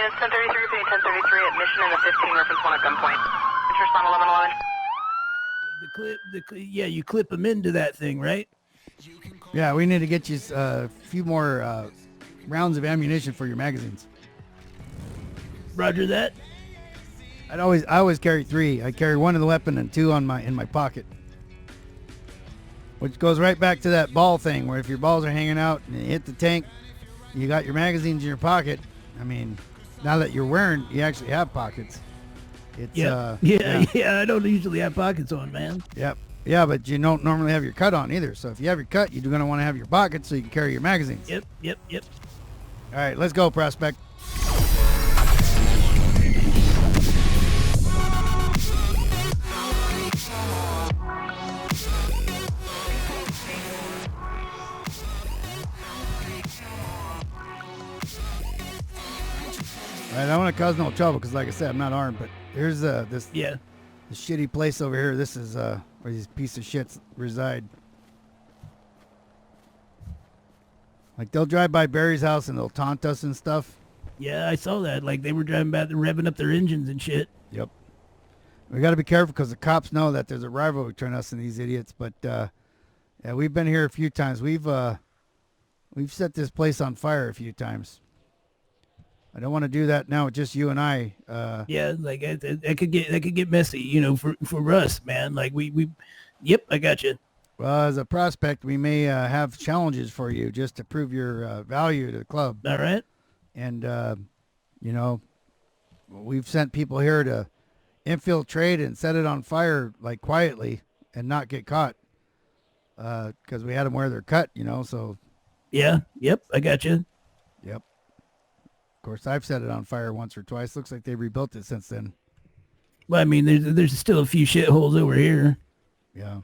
units, 1033, repeating 1033, admission in the 15, reference 1 at gunpoint. Interest on 1111. Yeah, you clip them into that thing, right? Yeah, we need to get you a few more rounds of ammunition for your magazines. Roger that. I always carry 3. I carry 1 in the weapon and 2 in my pocket. Which goes right back to that ball thing, where if your balls are hanging out and you hit the tank, you got your magazines in your pocket. I mean, now that you're wearing, you actually have pockets. It's, yeah, I don't usually have pockets on, man. Yep. Yeah, but you don't normally have your cut on either. So if you have your cut, you're going to want to have your pockets so you can carry your magazines. Yep. All right, let's go, Prospect. All right, I don't want to cause no trouble because, like I said, I'm not armed. But here's this shitty place over here. This is where these piece of shits reside. Like, they'll drive by Barry's house and they'll taunt us and stuff. Yeah, I saw that. Like, they were driving by, revving up their engines and shit. Yep. We got to be careful because the cops know that there's a rivalry between us and these idiots. But yeah, we've been here a few times. We've set this place on fire a few times. I don't want to do that now with just you and I. Yeah, like that could get messy, you know, for us, man. Like yep, I got you. Well, as a prospect, we may have challenges for you just to prove your value to the club. All right. And you know, we've sent people here to infiltrate and set it on fire, like, quietly and not get caught, because we had them wear their cut, you know. So. Yeah. Yep. I got you. Yep. Of course, I've set it on fire once or twice. Looks like they rebuilt it since then. Well, I mean, there's still a few shitholes over here. Yeah.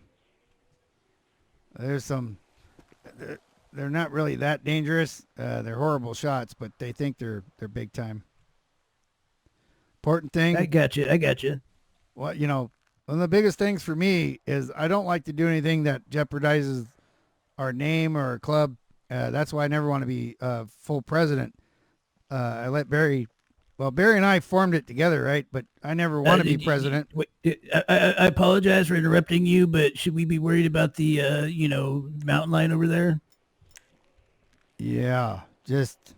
There's some. They're not really that dangerous. They're horrible shots, but they think they're big time. Important thing. I got you. Well, you know, one of the biggest things for me is I don't like to do anything that jeopardizes our name or our club. That's why I never want to be full president. I let Barry. Well, Barry and I formed it together, right? But I never want to be president. Wait, I apologize for interrupting you, but should we be worried about the mountain lion over there? Yeah, just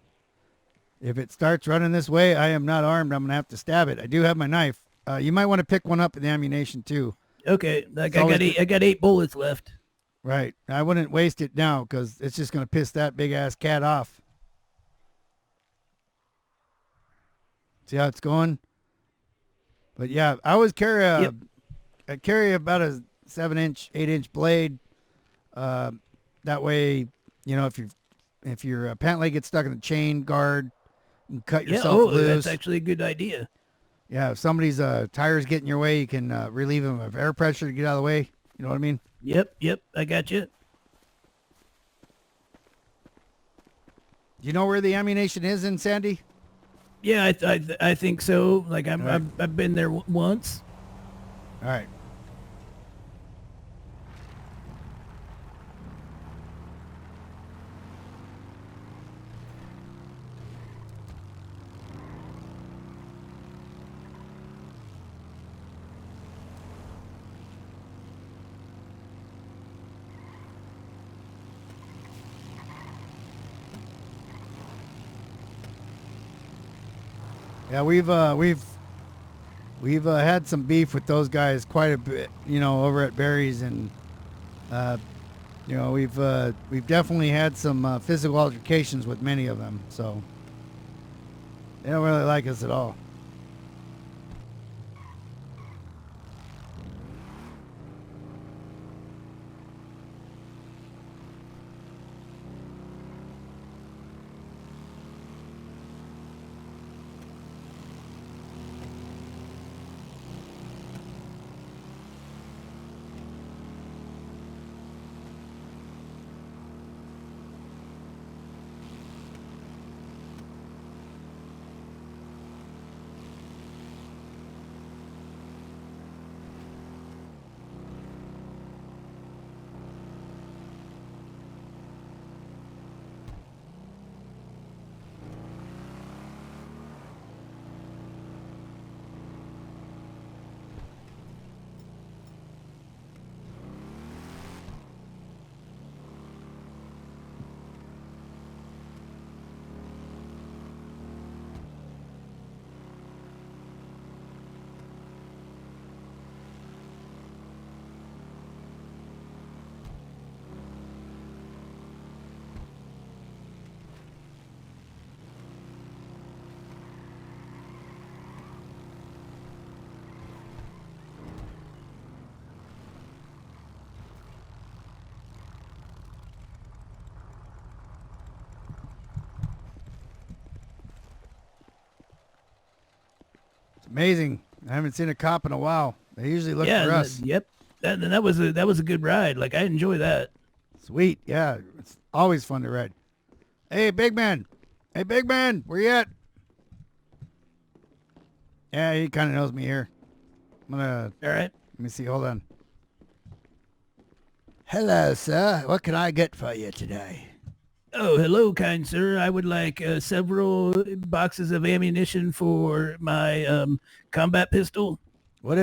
if it starts running this way, I am not armed. I'm gonna have to stab it. I do have my knife. You might want to pick one up in the ammunition too. Okay, like I got 8 bullets left. Right. I wouldn't waste it now because it's just gonna piss that big ass cat off. See how it's going? But yeah, I always carry I carry about a 7-inch, 8-inch blade. That way, you know, if your pant leg gets stuck in the chain guard, you can cut yourself loose. That's actually a good idea. Yeah, if somebody's tires get in your way, you can relieve them of air pressure to get out of the way. You know what I mean? Yep, I got you. Do you know where the ammunition is in Sandy? Yeah, I think so. Like I've been there once. All right. Yeah, we've had some beef with those guys quite a bit, you know, over at Barry's, and you know, we've definitely had some physical altercations with many of them, so they don't really like us at all. amazing. I haven't seen a cop in a while. They usually look for us. Yep. That was a good ride. Like I enjoy that. Sweet. Yeah. It's always fun to ride. Hey, big man. Hey, big man. Where you at? Yeah, he kind of knows me here. I'm going to... All right. Let me see. Hold on. Hello, sir. What can I get for you today? Oh, hello, kind sir. I would like several boxes of ammunition for my combat pistol. What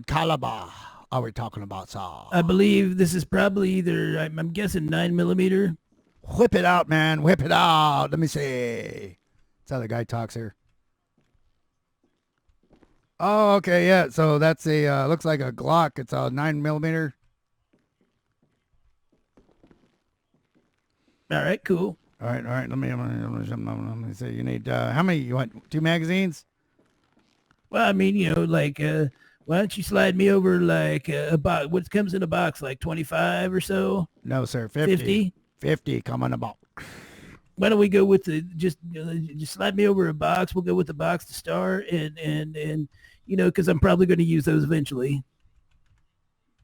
caliber are we talking about, sir? I believe this is probably either, I'm guessing 9mm. Whip it out, man. Whip it out. Let me see. That's how the guy talks here. Oh, okay, yeah. So that's a looks like a Glock. It's a 9mm. All right, cool. All right. Let me see. You need how many? You want 2 magazines? Well, I mean, like, why don't you slide me over like a box? What comes in a box, like 25 or so? No, sir. 50. 50? 50 coming in a box. Why don't we go with the just slide me over a box? We'll go with the box to start, and because I'm probably going to use those eventually.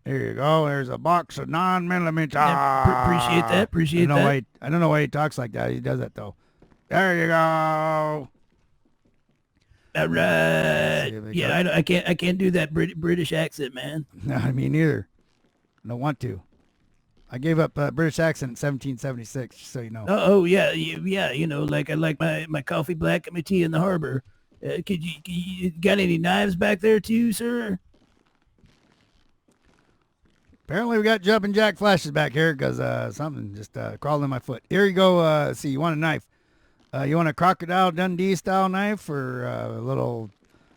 Here you go. There's a box of 9mm. Yeah, appreciate that. Appreciate that. I don't know why he talks like that. He does that though. There you go. All right. Yeah, I can't do that British accent, man. No, me neither. I don't want to. I gave up British accent in 1776, just so you know. Oh yeah, like I like my coffee black and my tea in the harbor. Could you got any knives back there too, sir? Apparently we got jumping jack flashes back here because something just crawled in my foot. Here you go. See, you want a knife. You want a Crocodile Dundee style knife or a little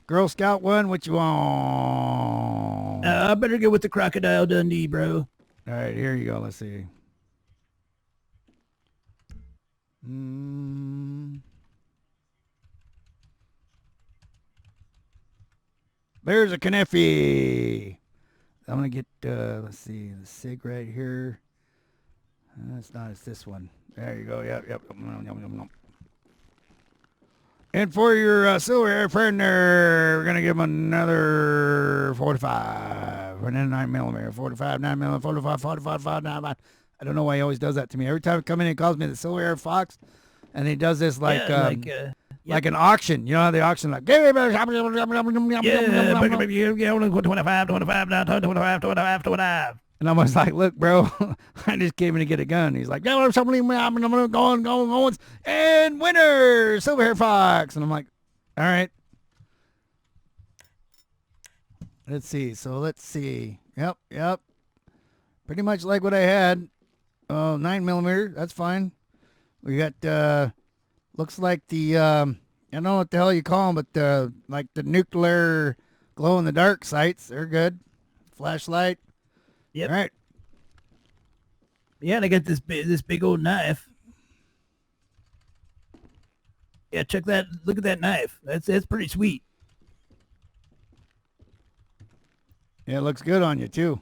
Girl Scout one? What you want? I better go with the Crocodile Dundee, bro. All right, here you go. Let's see. There's a Kniffy. I'm going to get, let's see, the SIG right here. It's not, it's this one. There you go. Yep. And for your silver hair partner, we're going to give him another 45. And then 9mm, 45, 9mm, 45, 45, 9mm. I don't know why he always does that to me. Every time he comes in, he calls me the silver hair fox. And he does this like an auction. You know how they auction like, give me 25, 25. And I was like, look, bro, I just came in to get a gun. He's like, yeah, something, I'm going, and winner, silver hair fox. And I'm like, all right. Let's see. Yep. Pretty much like what I had. 9mm, that's fine. We got, looks like the, I don't know what the hell you call them, but like the nuclear glow-in-the-dark sights. They're good. Flashlight. Yep. All right. Yeah, and I got this big old knife. Yeah, check that. Look at that knife. That's pretty sweet. Yeah, it looks good on you too.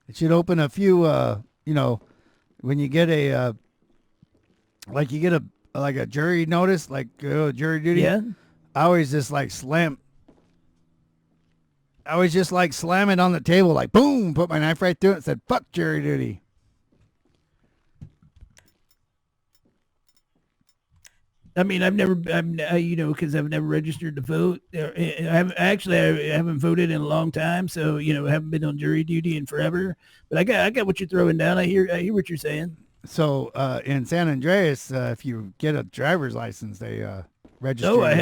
It should open a few, when you get a, like you get a jury notice, like jury duty. Yeah. I always just like slam it on the table, like boom, put my knife right through it and said, fuck jury duty. I mean, because I've never registered to vote. I haven't voted in a long time, so I haven't been on jury duty in forever. But I got what you're throwing down. I hear what you're saying. So in San Andreas, if you get a driver's license, they register. Oh, I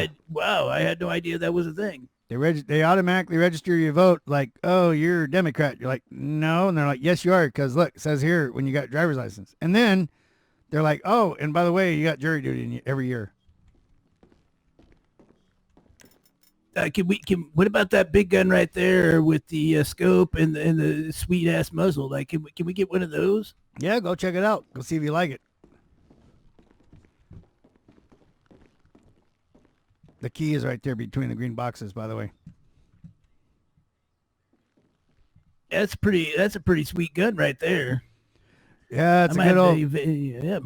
had no idea that was a thing. They automatically register your vote. Like, oh, you're a Democrat. You're like, no, and they're like, yes, you are, because look, it says here when you got driver's license, and then they're like, oh, and by the way, you got jury duty every year. What about that big gun right there with the scope and the sweet ass muzzle? Like, can we get one of those? Yeah, go check it out. Go see if you like it. The key is right there between the green boxes, by the way. That's a pretty sweet gun right there. Yeah, it's a good old.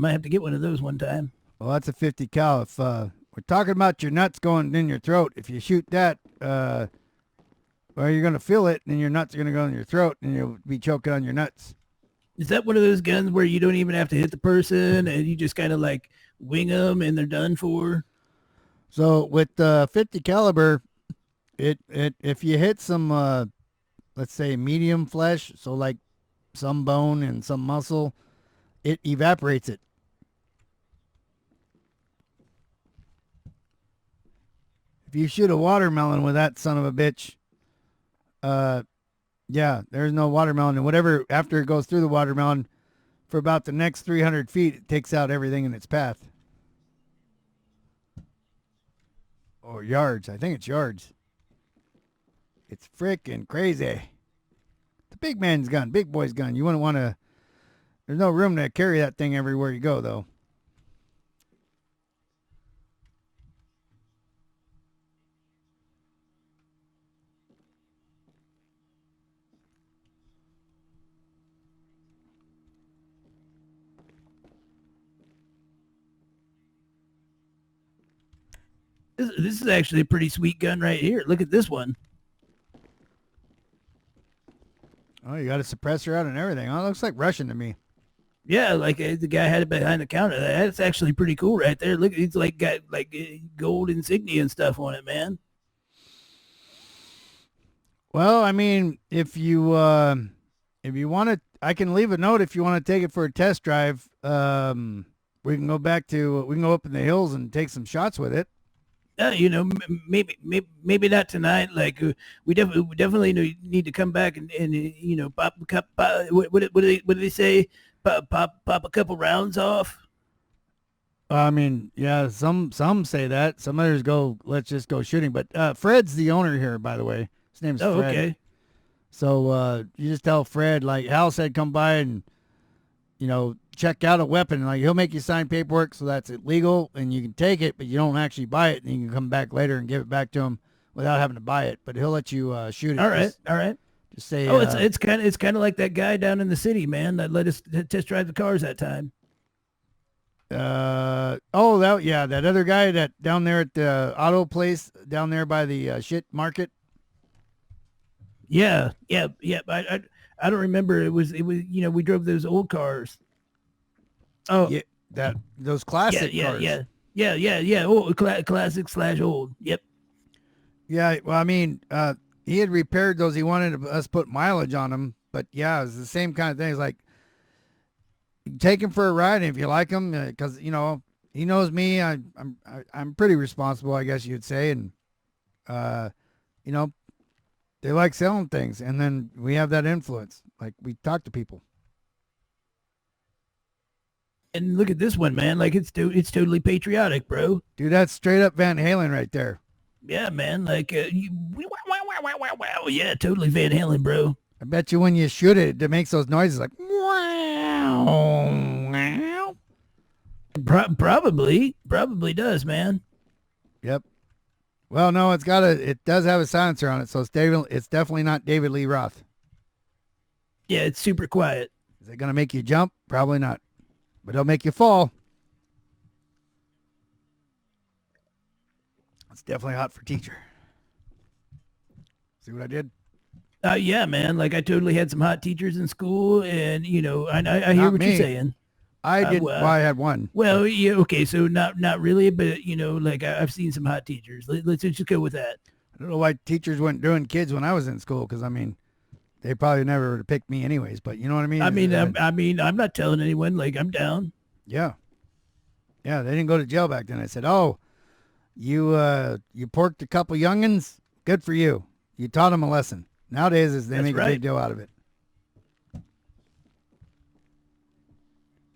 Might have to get one of those one time. Well, that's a 50 cal. If we're talking about your nuts going in your throat, if you shoot that, well, you're gonna feel it, and your nuts are gonna go in your throat, and you'll be choking on your nuts. Is that one of those guns where you don't even have to hit the person, and you just kind of like wing them, and they're done for? So with the 50 caliber, it if you hit some, let's say medium flesh, so like some bone and some muscle, it evaporates it. If you shoot a watermelon with that son of a bitch, yeah, there's no watermelon. And whatever, after it goes through the watermelon, for about the next 300 feet, it takes out everything in its path. Or yards. I think it's yards. It's freaking crazy. The big man's gun, big boy's gun. You wouldn't want to, there's no room to carry that thing everywhere you go, though. This is actually a pretty sweet gun right here. Look at this one. Oh, you got a suppressor out and everything. Oh, it looks like Russian to me. Yeah, like the guy had it behind the counter. That's actually pretty cool right there. Look, it's like got like gold insignia and stuff on it, man. Well, I mean, if you want to, I can leave a note if you want to take it for a test drive. We can go up in the hills and take some shots with it. Maybe not tonight. Like we definitely need to come back and pop. What do they say? Pop a couple rounds off. I mean, yeah, some say that. Some others go, let's just go shooting. But Fred's the owner here, by the way. His name's Fred. Okay. So you just tell Fred, like Hal said, come by and check out a weapon. Like he'll make you sign paperwork so that's illegal and you can take it, but you don't actually buy it, and you can come back later and give it back to him without having to buy it. But he'll let you shoot it. All right. Just say. Oh, it's kind of like that guy down in the city, man, that let us test drive the cars that time. That other guy that down there at the auto place down there by the shit market. Yeah. I don't remember. It was we drove those old cars. Oh yeah, those classic cars. Yeah. Old classic / old. Yep. Yeah. Well, I mean, he had repaired those. He wanted us to put mileage on them, but yeah, it's the same kind of thing. It's like take him for a ride if you like him, because he knows me. I'm pretty responsible, I guess you'd say, and they like selling things, and then we have that influence. Like we talk to people. And look at this one, man. Like it's totally patriotic, bro. Dude, that's straight up Van Halen right there. Yeah, man. Like wow. Yeah, totally Van Halen, bro. I bet you when you shoot it, it makes those noises like wow. Probably does, man. Yep. Well, no, it does have a silencer on it, so it's definitely not David Lee Roth. Yeah, it's super quiet. Is it gonna make you jump? Probably not. But it'll make you fall. It's definitely hot for teacher. See what I did? Yeah, man. Like I totally had some hot teachers in school, and I hear what you're saying. I did. I had one. Well, yeah, okay. So not really, but like I've seen some hot teachers. Let's just go with that. I don't know why teachers weren't doing kids when I was in school, because I mean, they probably never would have picked me anyways. But you know what I mean? I'm not telling anyone. Like I'm down. Yeah. Yeah, they didn't go to jail back then. I said, "Oh, you porked a couple youngins. Good for you. You taught them a lesson." Nowadays, they make a big deal out of it. Of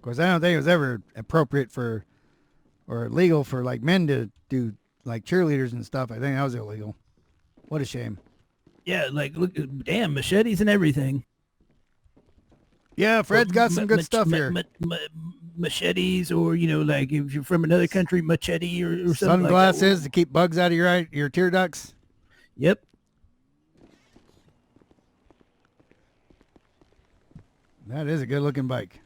course, I don't think it was ever appropriate or illegal for like men to do like cheerleaders and stuff. I think that was illegal. What a shame. Yeah, like look, damn machetes and everything. Yeah, Fred's got some good stuff here. Machetes, or like if you're from another country, machete or something. Sunglasses like to keep bugs out of your tear ducts. Yep. That is a good looking bike.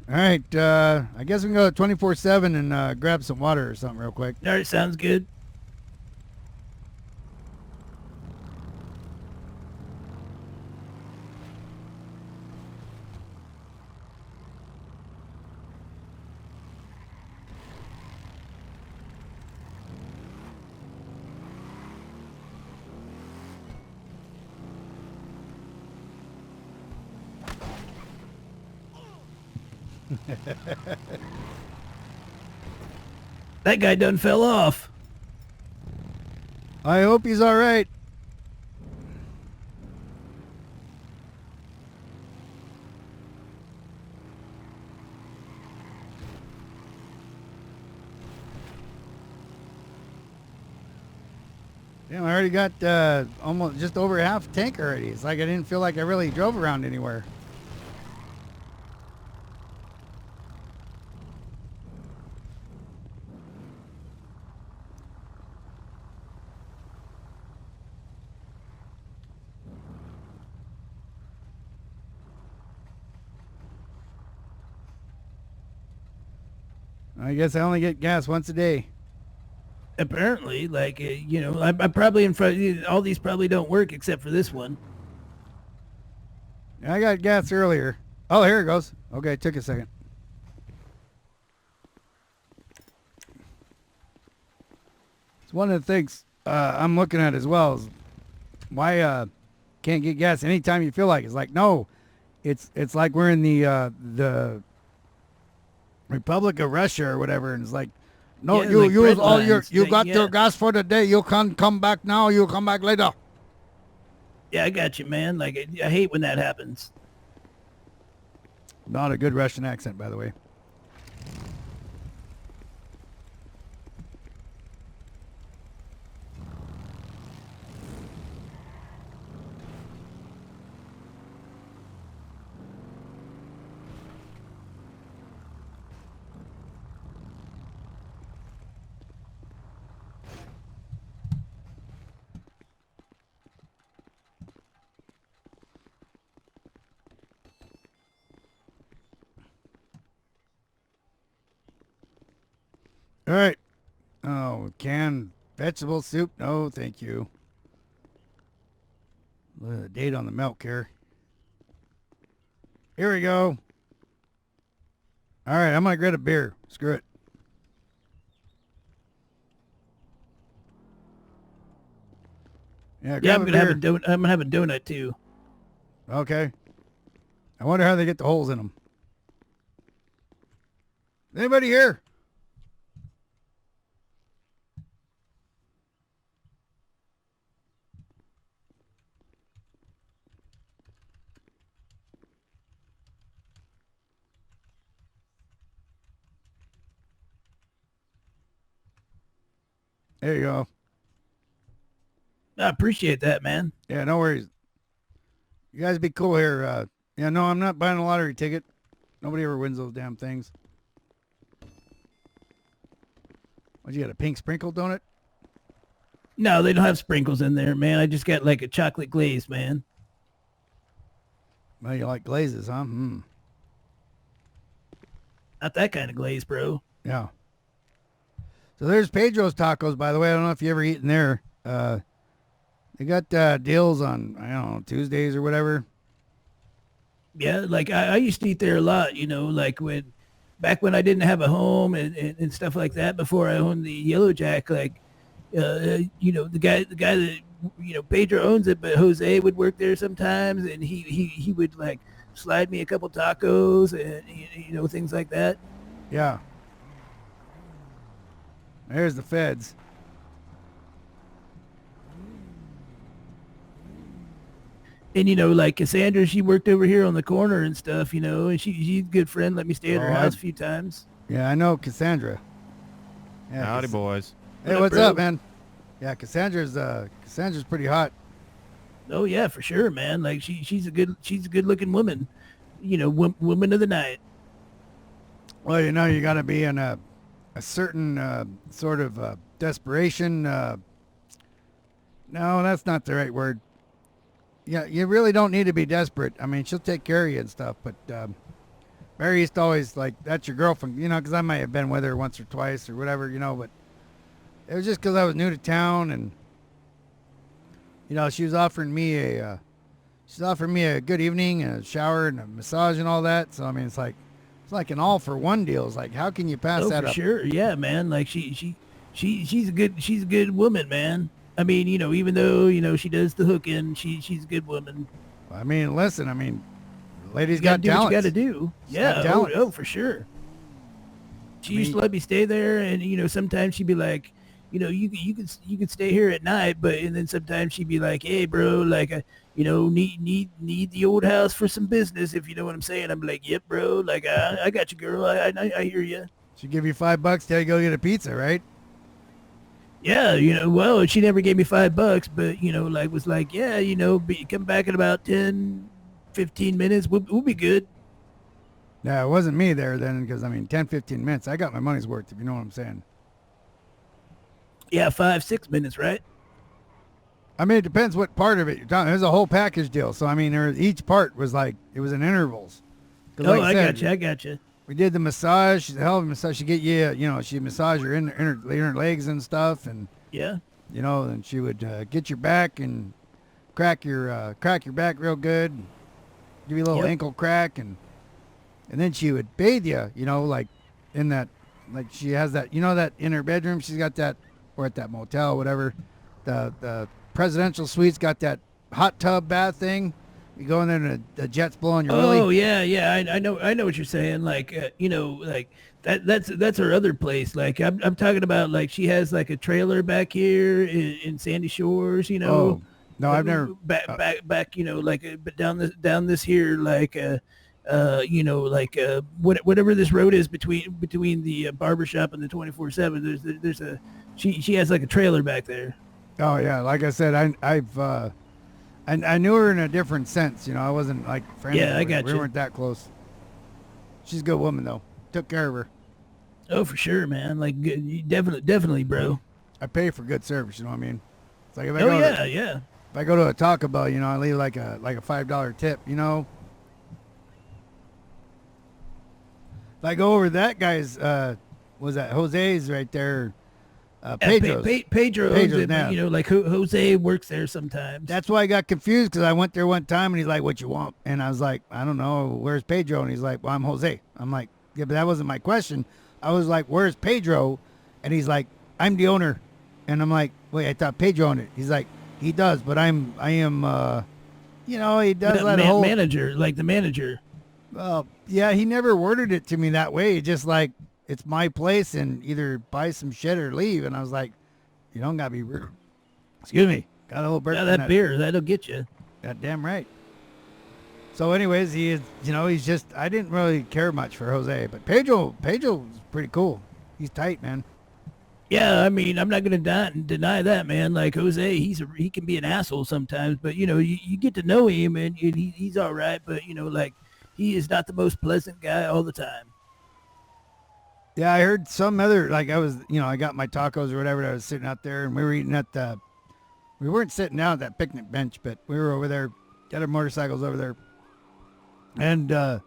All right. I guess we can go 24/7 and grab some water or something real quick. All right, sounds good. That guy done fell off. I hope he's all right. Damn, I already got almost just over half a tank already. It's like I didn't feel like I really drove around anywhere. I guess I only get gas once a day. Apparently, like, I'm probably in front. All these probably don't work except for this one. I got gas earlier. Oh, here it goes. Okay, took a second. It's one of the things I'm looking at as well is why can't get gas anytime you feel like it. It's like, no, it's like we're in the Republic of Russia or whatever, and it's like, no, Yeah, you like use bread all your lines you thing, got yeah. your gas for the day. You can't come back now. You come back later. Yeah, I got you, man. Like, I hate when that happens. Not a good Russian accent, by the way. All right. Oh, canned vegetable soup? No, thank you. Look at the date on the milk here. Here we go. All right, I'm going to get a beer. Screw it. Yeah, Yeah, grab I'm a gonna have beer. I'm gonna have a donut too. Okay. I wonder how they get the holes in them. Anybody here? There you go. I appreciate that, man. Yeah, no worries. You guys be cool here. Yeah, no, I'm not buying a lottery ticket. Nobody ever wins those damn things. What, you got a pink sprinkle donut? No, they don't have sprinkles in there, man. I just got like a chocolate glaze, man. Well, you like glazes, huh? Hmm. Not that kind of glaze, bro. Yeah. So there's Pedro's Tacos, by the way. I don't know if you ever eaten there. They got deals on, I don't know, Tuesdays or whatever. Yeah, like I used to eat there a lot, like back when I didn't have a home and stuff like that before I owned the Yellow Jack, like, the guy that, Pedro owns it, but Jose would work there sometimes and he would like slide me a couple tacos and, things like that. Yeah. There's the feds. And, like Cassandra, she worked over here on the corner and stuff, and she's a good friend. Let me stay at her house a few times. Yeah, I know Cassandra. Yeah, Howdy, boys. Hey, What up, what's bro? up, man? Yeah, Cassandra's pretty hot. Oh yeah, for sure, man. Like she's a good looking woman, woman of the night. Well, you got to be in a certain sort of desperation. No, that's not the right word. Yeah, you really don't need to be desperate. I mean, she'll take care of you and stuff, but Barry used to always like, that's your girlfriend, you know, because I might have been with her once or twice or whatever, you know, but it was just because I was new to town, and you know, she was offering me a good evening and a shower and a massage and all that. So I mean, it's like an all for one deal. It's like, how can you pass that for up? sure. Yeah, man. Like she's a good woman, man. I mean, you know, even though, you know, she does the hooking, she's a good woman. I mean, listen, I mean, ladies You gotta got do what talent. you gotta do. Yeah. Oh, for sure. She used to let me stay there, and you know, sometimes she'd be like, you know, you could stay here at night, and then sometimes she'd be like, hey, bro, like, you know, need the old house for some business, if you know what I'm saying. I'm like, yep, bro, like, I got you, girl. I hear you. She give you $5 till you go get a pizza, right? Yeah, you know, well, she never gave me $5, but you know, like, was like, yeah, you know, come back in about 10, 15 minutes. We'll be good. Yeah, it wasn't me there then, because I mean, 10, 15 minutes, I got my money's worth, if you know what I'm saying. Yeah, 5, 6 minutes, right? I mean, it depends what part of it you're talking. It was a whole package deal. So, I mean, each part was like, it was in intervals. Oh, like I got you. We did the massage. She's a hell of a massage. She get you, you know, she'd massage your inner legs and stuff. And, Yeah. you know, and she would get your back and crack your back real good. Give you a little ankle crack. And then she would bathe you, you know, like in that, like she has that, you know, that in her bedroom, she's got that, or at that motel, whatever, the presidential suite's got that hot tub bath thing. You go in there and the jet's blowing your willy. Oh yeah. I know what you're saying. Like, you know, like that's her other place. Like I'm talking about, like, she has like a trailer back here in Sandy Shores. You know. Oh, no, I've never back. You know, like, but down this here, like, you know, like, whatever this road is between the barbershop and the 24/7. There's a she has like a trailer back there. Oh yeah, like I said, I knew her in a different sense. You know, I wasn't like friends. Yeah, I got you. We weren't that close. She's a good woman though. Took care of her. Oh, for sure, man. Like, definitely, bro. I pay for good service. You know what I mean? It's like if I If I go to a Taco Bell, you know, I leave like a $5 tip. You know. If I go over to that guy's, was that Jose's right there? Pedro's. Pedro's, now. You know, like Jose works there sometimes. That's why I got confused, because I went there one time and he's like, what you want? And I was like, I don't know, where's Pedro? And he's like, well, I'm Jose. I'm like, yeah, but that wasn't my question. I was like, where's Pedro? And he's like, I'm the owner. And I'm like, wait, I thought Pedro owned it. He's like, he does, but I am, you know, he does that whole manager, like the manager. Well, yeah, he never worded it to me that way. Just like, it's my place and either buy some shit or leave. And I was like, you don't gotta be rude. Excuse me. Got a little burp. Yeah, that beer, that'll get you. God damn right. So anyways, he is, you know, he's just, I didn't really care much for Jose, but Pedro's pretty cool. He's tight, man. Yeah, I mean, I'm not going to deny that, man. Like, Jose, he can be an asshole sometimes, but, you know, you get to know him, and he's all right, but, you know, like, he is not the most pleasant guy all the time. Yeah, I heard some other, like, I was, you know, I got my tacos or whatever, I was sitting out there, and we were eating at the, we weren't sitting down at that picnic bench, but we were over there, got our motorcycles over there, and I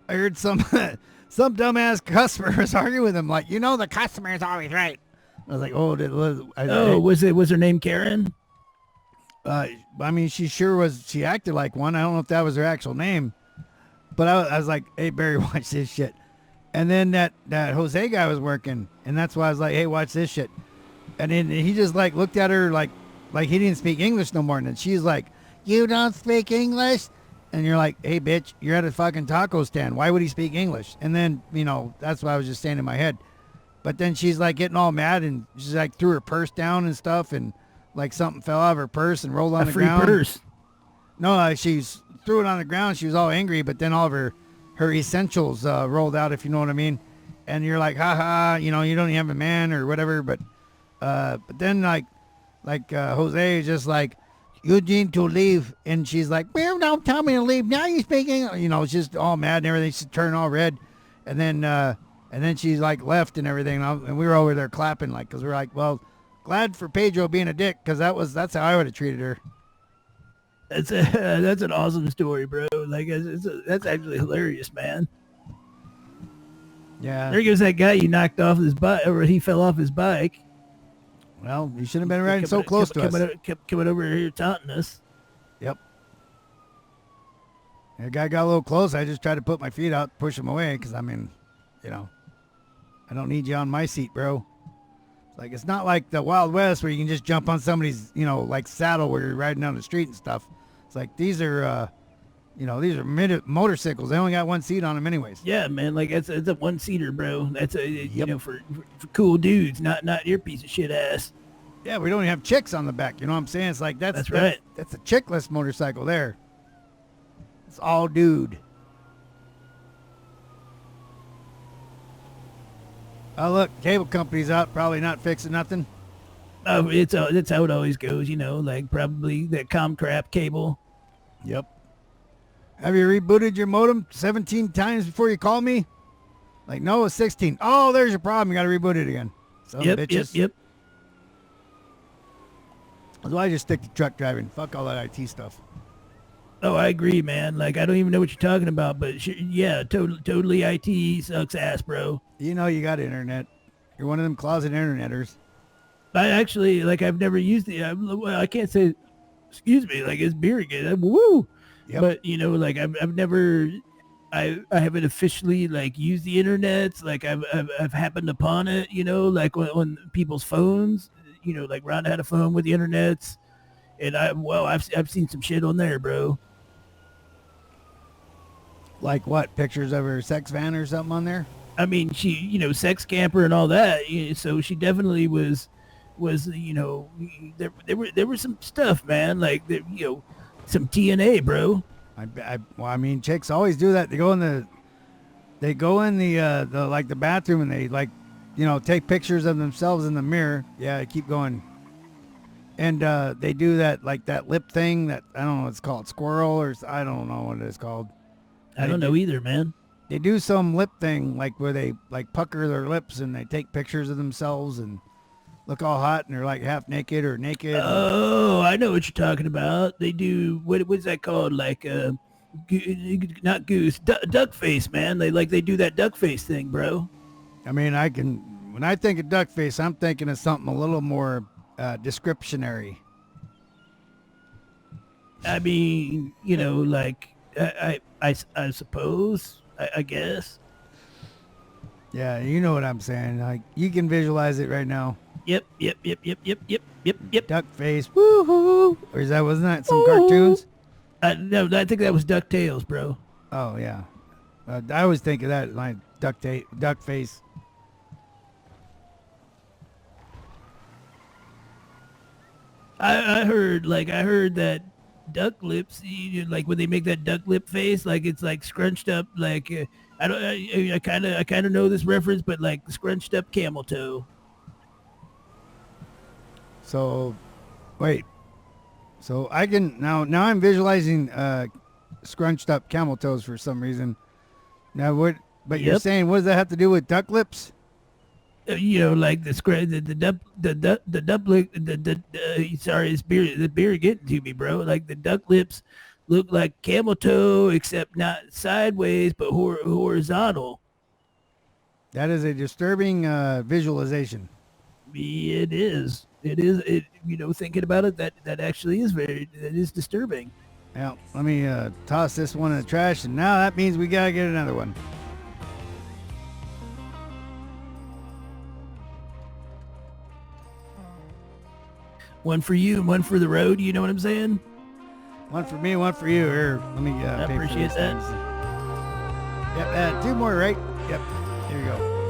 heard some dumbass customer was arguing with him, like, you know, the customer is always right. I was like, oh, was her name Karen? I mean, she acted like one. I don't know if that was her actual name, but I was like, hey, Barry, watch this shit. And then that Jose guy was working, and that's why I was like, hey, watch this shit. And then he just like looked at her like he didn't speak English no more. And then she's like, you don't speak English? And you're like, hey, bitch, you're at a fucking taco stand. Why would he speak English? And then, you know, that's what I was just saying in my head. But then she's like getting all mad, and she's like threw her purse down and stuff, and like something fell out of her purse and rolled on the ground. A free purse? No, she's threw it on the ground. She was all angry, but then all of her essentials rolled out, if you know what I mean. And you're like, ha, you know, you don't even have a man or whatever. But then like Jose is just like, you need to leave. And she's like, well, don't tell me to leave. Now you're speaking. You know, it's just all mad and everything. She's turning all red. And then she's like left and everything. And we were over there clapping, like, because we were like, well, glad for Pedro being a dick, because that's how I would have treated her. That's an awesome story, bro. Like, that's actually hilarious, man. Yeah. There goes that guy you knocked off his bike, or he fell off his bike. Well, you shouldn't have been riding so close to us. Kept coming over here taunting us. Yep. The guy got a little close. I just tried to put my feet out, push him away, because I mean, you know, I don't need you on my seat, bro. Like, it's not like the Wild West where you can just jump on somebody's, you know, like saddle where you're riding down the street and stuff. It's like these are, you know, these are motorcycles. They only got one seat on them anyways. Yeah, man. Like it's a one-seater, bro. That's you know, for cool dudes, not your piece of shit ass. Yeah, we don't even have chicks on the back. You know what I'm saying? It's like that's right. That's a chickless motorcycle there. It's all dude. Oh, look, cable company's out, probably not fixing nothing. Oh, that's how it always goes, you know, like probably the crap cable. Yep. Have you rebooted your modem 17 times before you call me? Like, no, it's 16. Oh, there's your problem. You got to reboot it again. Yep. That's why I just stick to truck driving. Fuck all that IT stuff. Oh, I agree, man. Like, I don't even know what you're talking about, but yeah, totally IT sucks ass, bro. You know you got internet. You're one of them closet interneters. I actually, like, I've never used it. I can't say, excuse me, like, it's beer again. Woo! Yep. But, you know, like, I've never, I haven't officially, like, used the internet. Like, I've happened upon it, you know, like, on people's phones, you know, like, Ron had a phone with the internet. And I've seen some shit on there, bro. Like what? Pictures of her sex van or something on there? I mean, she, you know, sex camper and all that. So she definitely was, you know, there was some stuff, man. Like, you know, some TNA, bro. Well, I mean, chicks always do that. They go in the like the bathroom and they, like, you know, take pictures of themselves in the mirror. Yeah, keep going. And they do that, like that lip thing that, I don't know what it's called, squirrel, or I don't know what it's called. I don't know either, man. They do some lip thing, like where they, like, pucker their lips and they take pictures of themselves and look all hot and they're like half naked or naked. Oh, I know what you're talking about. They do, what's that called? Like, not goose, duck face, man. They do that duck face thing, bro. I mean, when I think of duck face, I'm thinking of something a little more descriptionary. I mean, you know, like, I suppose, I guess. Yeah, you know what I'm saying. Like, you can visualize it right now. Yep. Duck face, woohoo! Or wasn't that some cartoons? No, I think that was DuckTales, bro. Oh yeah, I always think of that, like duck face. I heard that duck lips, like when they make that duck lip face, like it's like scrunched up, like I kind of know this reference, but like scrunched up camel toe. So, wait. So I can now I'm visualizing scrunched up camel toes for some reason. Now what? But you're saying, what does that have to do with duck lips? You know, like sorry, it's the beer getting to me, bro. Like the duck lips look like camel toe, except not sideways, but horizontal. That is a disturbing visualization. It is. You know, thinking about it, that actually is disturbing. Now, let me toss this one in the trash, and now that means we gotta get another one. One for you and one for the road. You know what I'm saying? One for me, one for you. Here, let me. I appreciate that. Yep, 2 more, right? Yep. Here you go.